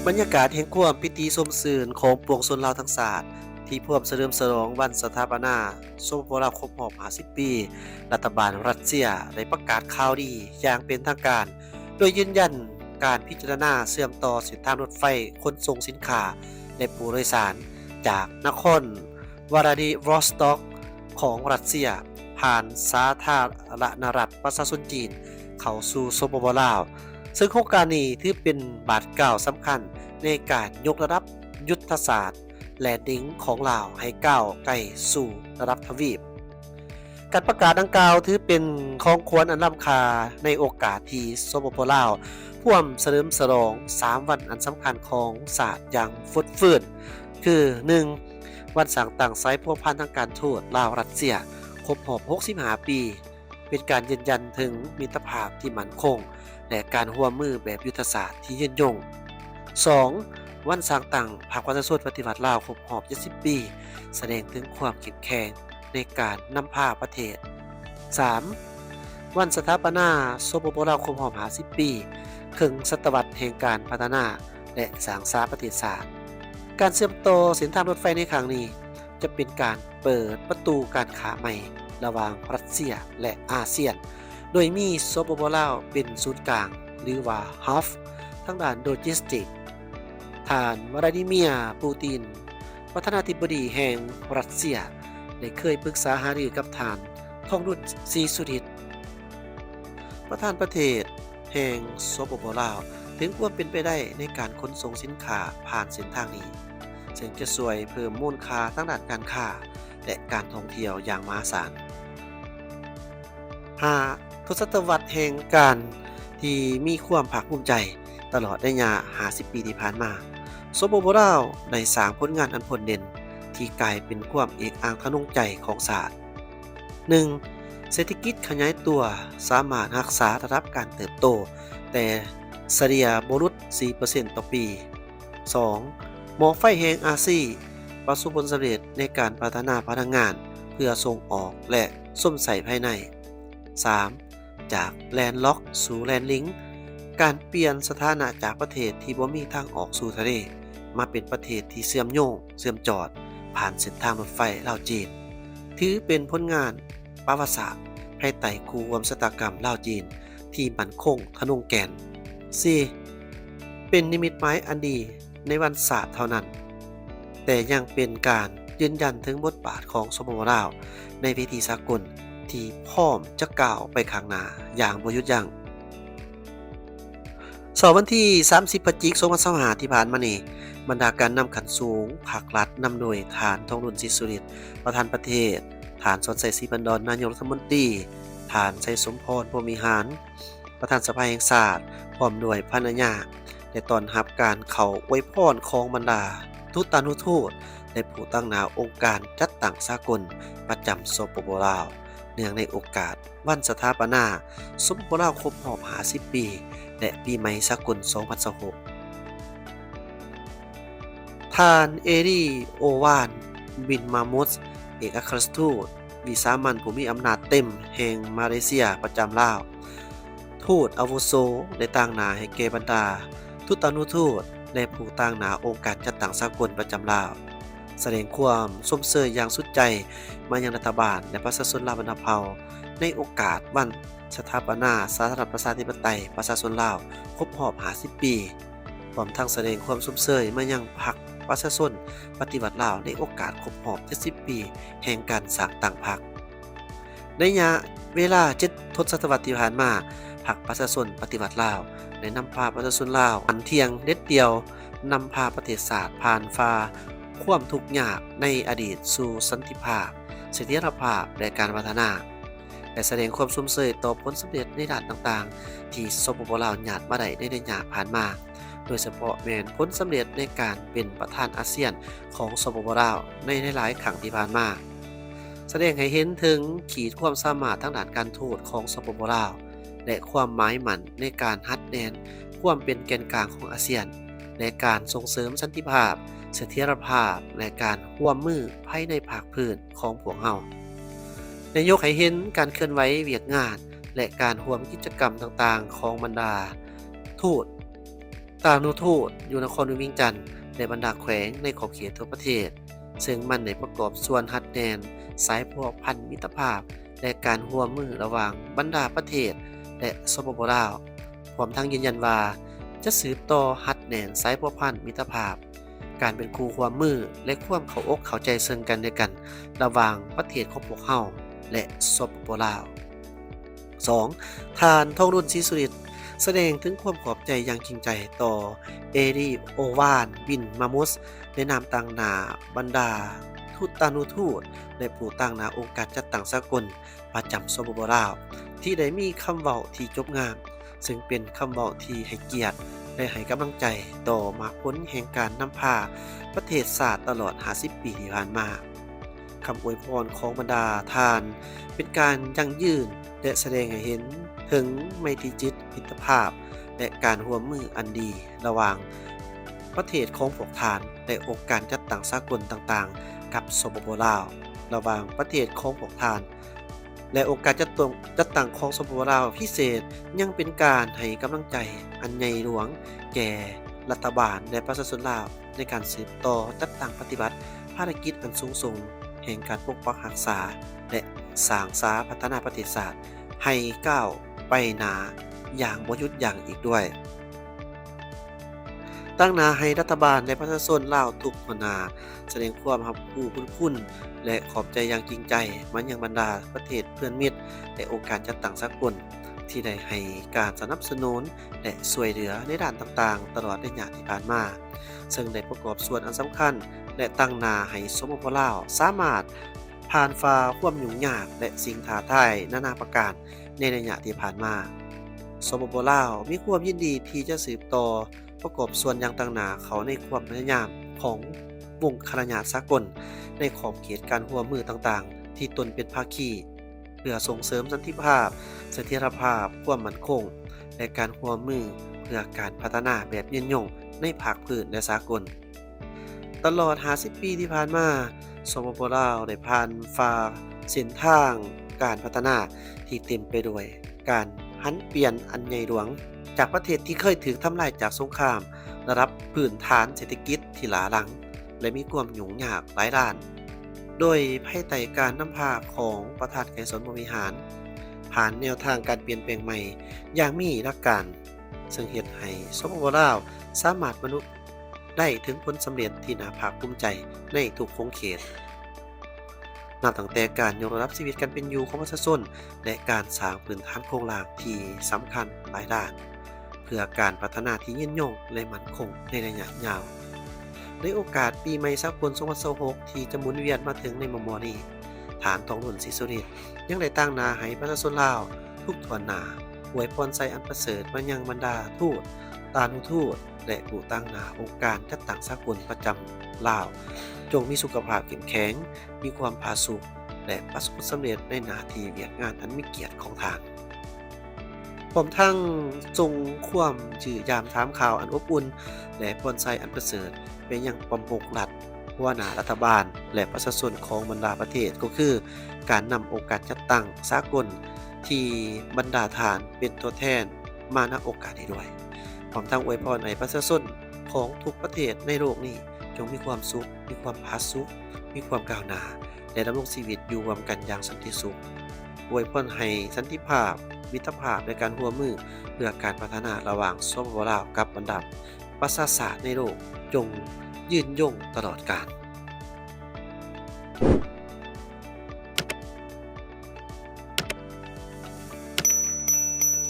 บรรยากาศแห่งความพิธีสมสื่นของปวงชนลาวทั้งชาติที่พร้อมเฉลิมฉลองวันสถาปนาสมโภชครบรอบ50 ปีรัฐบาลรัสเซียได้ประกาศข่าวดีอย่างเป็นทางการโดยยืนยันการพิจารณาเชื่อมต่อเส้นทางรถไฟขนส่งสินค้าและผู้โดยสารจากนครวลาดิวอสต็อกของรัสเซียผ่านสาธารณรัฐประชาชนจีนเข้าสู่สปปลาวซึ่งโครงการนี้ถือเป็นบาทเก่าวสำคัญในการยกระดับยุทธศาสตร์แลนดิ้งของลาวให้ก้าวใกล้สู่ระดับทวีปการประกาศดังกล่าวถือเป็นของควรอันล้ำค่าในโอกาสที่สปปลาวร่วมเฉลิมฉลอง3วันอันสำคัญของศาสตร์อย่างฟุดฟื้นคือ 1. วันสร้างตั้งไซต์พัวพันทางการทูตลาวรัสเซียครบรอบ65 ปีเป็นการยืนยันถึงมิตรภาพที่มั่นคงและการร่วมมือแบบยุทธศาสตร์ที่ยืนยง 2. วันสร้างตั้งพรรคประชาชนปฏิวัติลาวครบรอบ70 ปีแสดงถึงความเข้มแข็งในการนำพาประเทศ 3. วันสถาปนาสปปลาวครบรอบ50 ปีครึ่งศตวรรษแห่งการพัฒนาและสร้างสรรค์ประเทศชาติการเชื่อมต่อเส้นทางรถไฟในครั้งนี้จะเป็นการเปิดประตูการค้าใหม่ระหว่างรัสเซียและอาเซียนโดยมีสปปลาวเป็นศูนย์กลางหรือว่าฮับทางด้านโลจิสติกท่านวลาดิเมียร์ปูตินประธานาธิบดีแห่งรัสเซียได้เคยปรึกษาหารือกับท่านทองรุ่นศรีสุริตประธานประเทศแห่งสปปลาวถึงความเป็นไปได้ในการขนส่งสินค้าผ่านเส้นทางนี้ซึ่งจะช่วยเพิ่มมูลค่าทางด้านการค้าและการท่องเที่ยวอย่างมหาศาล5 ทศวรรษแห่งการที่มีความภาคภูมิใจตลอดระยะ50 ปีที่ผ่านมาสปปลาวได้สร้างผลงานอันโดดเด่นที่กลายเป็นความเอกอัคทะนงใจของชาติ 1. เศรษฐกิจขยายตัวสามารถรักษาระดับการเติบโตแต่เฉลี่ยบ่หลุด 4% ต่อปี 2. หม้อไฟแห่งอาซีประสบผลสำเร็จในการพัฒนาพลังงานเพื่อส่งออกและส้มใส่ภายใน 3. จากแลนด์ล็อกสู่แลนด์ลิงก์การเปลี่ยนสถานะจากประเทศที่บ่มีทางออกสู่ทะเลมาเป็นประเทศที่เชื่อมโยงเชื่อมจอดผ่านเส้นทางรถไฟลาวจีนถือเป็นผลงานประวัติศาสตร์ภายใต้คู่ร่วมชะตากรรมลาวจีนที่มั่นคงทะนงแก่น 4. เป็นนิมิตหมายอันดีในวันศาสตร์เท่านั้นแต่ยังเป็นการยืนยันถึงบทบาทของสปปลาวในเวทีสากลที่พร้อมจะก้าวไปข้างหน้าอย่างบ่หยุดยั้งวันที่30 พฤศจิกายน 2025ที่ผ่านมานี้บรรดาการนำขันสูงภาครัฐนำโดยฐานทองรุ่นศรีสุริตประธานประเทศฐานสนใจศรีบันดอนนายกรัฐมนตรีฐานชัยสมพรพรหมิหารประธานสภาแห่งชาติพร้อมด้วยภรรยาได้ต้อนรับการเข้าอวยพรของบรรดาทูตานุทูตและผู้ตั้งหน้าองค์การจัดตั้งสากลประจำสปปลาวเนื่องในโอกาสวันสถาปนาสปปลาวครบรอบ50 ปีและปีใหม่สากล 2026 ท่านเอรีโอวานบินมามุสเอกอัครราชทูตวิสามัญผู้มีอำนาจเต็มแห่งมาเลเซียประจำลาวทูตอาวุโสได้ตั้งหน้าให้แก่บรรดาทูตานุทูตและผู้ตั้งหน้าองค์การจัดตั้งสากลประจำลาวแสดงความสมเสยอย่างสุดใจมายังรัฐบาลและประชาชนลาวบรรณเผ่าในโอกาสวันสถาปนาสาธารณรัฐประชาธิปไตยประชาชนลาวครบรอบ50 ปีพร้อมทั้งแสดงความสมเสยมายังพรรคประชาชนปฏิวัติลาวในโอกาสครบรอบ70 ปีแห่งการสร้างตั้งพรรคในระยะเวลา7 ทศวรรษที่ผ่านมาพรรคประชาชนปฏิวัติลาวได้นำพาประชาชนลาวอันเทียงเด็ดเดียวนำพาประเทศชาติผ่านฟ้าความทุกข์ยากในอดีตสู่สันติภาพเสถียรภาพและการพัฒนาและแสดงความสมเสยต่อผลสำเร็จในด้านต่างๆที่สปปลาวญาติมาได้ในระยะผ่านมาโดยเฉพาะแม้นผลสำเร็จในการเป็นประธานอาเซียนของสปปลาวในหลายๆครั้งที่ผ่านมาแสดงให้เห็นถึงขีดความสามารถทางด้านการทูตของสปปลาวและความหมายมั่นในการฮัดแนนความเป็นแกนกลางของอาเซียนในการส่งเสริมสันติภาพเสถียรภาพและการร่วมมือภายในภาคพื้นของพวกเฮานายกให้เห็นการเคลื่อนไหวเวียกงานและการร่วมกิจกรรมต่างๆของบรรดาทูต ตานุทูตอยู่นครหลวงเวียงจันทน์และบรรดาแขวงในขอบเขตทั่วประเทศซึ่งมันได้ประกอบส่วนหัดแดนสายพัวพันธมิตรภาพและการร่วมมือระหว่างบรรดาประเทศและสปปลาวพร้อมทั้งยืนยันว่าจะสืบต่อหัดแดนสายพัวพันธมิตรภาพการเป็นคู่ร่วมมือและความเข้าอกเข้าใจซึ่งกันและกันระหว่างประเทศของพวกเฮาและสปปลาว 2. ท่านทองรุ่นศรีสุริตน์แสดงถึงความขอบใจอย่างจริงใจต่อเอรีโอวานบินมามุสในนามต่างหนาบรรดาทูตตานุทูตและผู้ต่างหนาองค์การจัดตั้งสากลประจำสปปลาวที่ได้มีคำเว้าที่จบงามซึ่งเป็นคำเว้าที่ให้เกียรติและให้กำลังใจต่อมรรคผลแห่งการนำพาประเทศชาติตลอด50ปีที่ผ่านมาคำอวยพรของบรรดาทานเป็นการยั่งยืนและแสดงให้เห็นถึงไมตรีจิตมิตรภาพและการร่วมมืออันดีระหว่างประเทศของพวกทานและองค์การจัดตั้งสากลต่างๆกับสปปลาวระหว่างประเทศของพวกทานและองค์การจัดตั้งของสปปลาวพิเศษยังเป็นการให้กำลังใจอันใหญ่หลวงแก่รัฐบาลและประชาชนลาวในการสืบต่อจัดตั้งปฏิบัติภารกิจอันสูงส่งแห่งการปกปักรักษาและสร้างสาพัฒนาประเทศชาติให้ก้าวไปหน้าอย่างบ่หยุดยั้งอีกด้วยตั้งหน้าให้รัฐบาลและประชาชนลาวทุกหนหน้าแสดงความรับรู้บุญคุณและขอบใจอย่างจริงใจมายังบรรดาประเทศเพื่อนมิตรและองค์การจัดตั้งสากลที่ได้ให้การสนับสนุนและช่วยเหลือในด้านต่างๆตลอดระยะที่ผ่านมาซึ่งได้ประกอบส่วนอันสำคัญและตั้งหน้าให้สปปลาวสามารถผ่านฟ้าความยุ่งยากและสิ่งท้าทายนานาประการในระยะที่ผ่านมาสปปลาวมีความยินดีที่จะสืบต่อประกอบส่วนอย่างต่างหน้าเขาในความพยายามของวงคณะญาติสากลในขอบเขตการร่วมมือต่างๆที่ตนเป็นภาคีเพื่อส่งเสริมสันติภาพเสถียรภาพความมั่นคงและการร่วมมือเพื่อการพัฒนาแบบยืนยงในภาคพื้นและสากลตลอด50ปีที่ผ่านมาสปปลาวได้ผ่านฝ่าเส้นทางการพัฒนาที่เต็มไปด้วยการหันเปลี่ยนอันใหญ่หลวงจากประเทศที่เคยถูกทำลายจากสงครามระดับพื้นฐานเศรษฐกิจที่ล้าหลังและมีความยุ่งยากหลายด้านโดยภายใต้การนำพาของประธานไกรสนบริหารผ่านแนวทางการเปลี่ยนแปลงใหม่อย่างมีหลักการซึ่งเฮ็ดให้สปปลาวสามารถบรรลุได้ถึงผลสำเร็จที่น่าภาคภูมิใจในทุกวงเขตนับตั้งแต่การยกระดับชีวิตการเป็นอยู่ของประชาชนและการสร้างพื้นฐานโครงสร้างที่สำคัญหลายด้านเพื่อการพัฒนาที่ยืนยงและมั่นคงในระยะยาวในโอกาสปีใหม่สากล2026ที่จะหมุนเวียนมาถึงในมุมมองนี้ฐานทองหล่นศรีสุริตน์ยังได้ตั้งหน้าให้ประชาชนลาวทุกทวนหน้าอวยพรใส่อันประเสริฐมายังบรรดาทูตตานุทูตและผู้ตั้งหน้าองค์การจัดตั้งสากลประจำลาวจงมีสุขภาพเข้มแข็งมีความผาสุกและประสบผลสำเร็จในหน้าที่เวียกงานอันมีเกียรติของทานพร้อมทั้งจงความจื่อยามถามข่าวอันอบอุ่นและพรใส่อันประเสริฐไปยังประมุขรัฐหัวหน้ารัฐบาลและประชาชนของบรรดาประเทศก็คือการนำองค์การจัดตั้งสากลที่บรรดาทานเป็นตัวแทนมาณโอกาสนี้ด้วยพร้อมทั้งอวยพรให้ประชาชนของทุกประเทศในโลกนี้จงมีความสุขมีความผาสุกมีความก้าวหน้าและดำรงชีวิตอยู่ร่วมกันอย่างสันติสุขอวยพรให้สันติภาพมิตรภาพในการร่วมมือเพื่อการพัฒนาระหว่างสปปลาวกับบรรดาประชาชาติในโลกจงยืนยงตลอดกาล